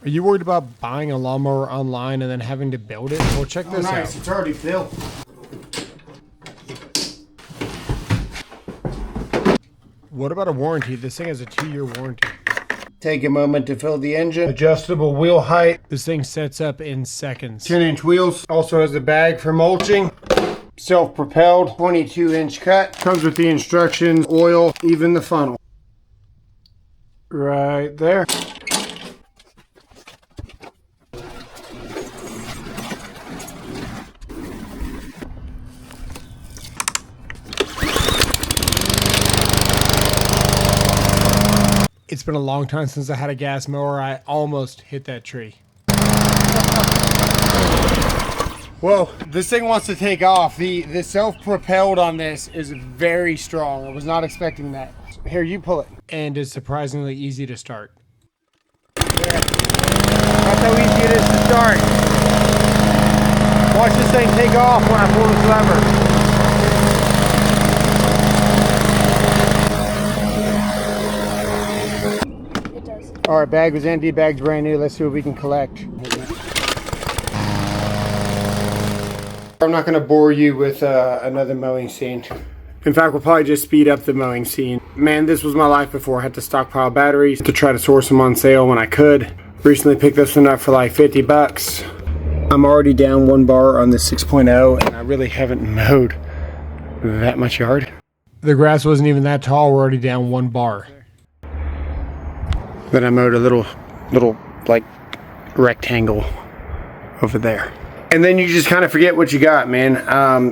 Are you worried about buying a lawnmower online and then having to build it? Well, check this out. It's already built. What about a warranty? This thing has a 2-year warranty. Take a moment to fill the engine. Adjustable wheel height. This thing sets up in seconds. 10-inch wheels. Also has a bag for mulching. Self-propelled. 22-inch cut. Comes with the instructions, oil, even the funnel. Right there. It's been a long time since I had a gas mower. I almost hit that tree. Whoa, this thing wants to take off. The self-propelled on this is very strong. I was not expecting that. Here, you pull it. And it's surprisingly easy to start. Yeah. That's how easy it is to start. Watch this thing take off when I pull this lever. All right, bag was empty, bag's brand new. Let's see what we can collect. I'm not gonna bore you with another mowing scene. In fact, we'll probably just speed up the mowing scene. Man, this was my life before. I had to stockpile batteries to try to source them on sale when I could. Recently picked this one up for like 50 bucks. I'm already down 1 bar on the 6.0 and I really haven't mowed that much yard. The grass wasn't even that tall. We're already down 1 bar. Then I mowed a little like rectangle over there. And then you just kind of forget what you got, man.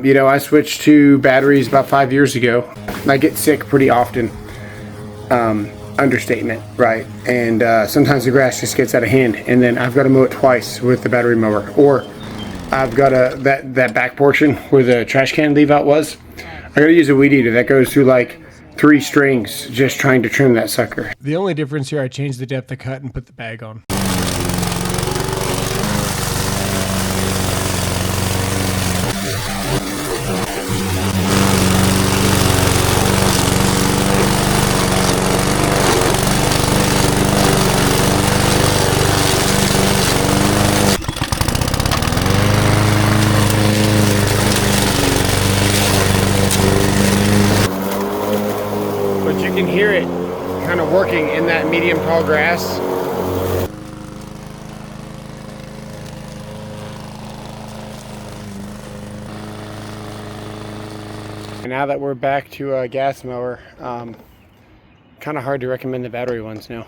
You know, I switched to batteries about 5 years ago. I get sick pretty often. Understatement, right? And sometimes the grass just gets out of hand, and then I've got to mow it twice with the battery mower. Or I've got that back portion where the trash can leave out was. I got to use a weed eater that goes through like 3 strings just trying to trim that sucker. The only difference here, I changed the depth of cut and put the bag on. But you can hear it kind of working in that medium tall grass. And now that we're back to a gas mower, kind of hard to recommend the battery ones now.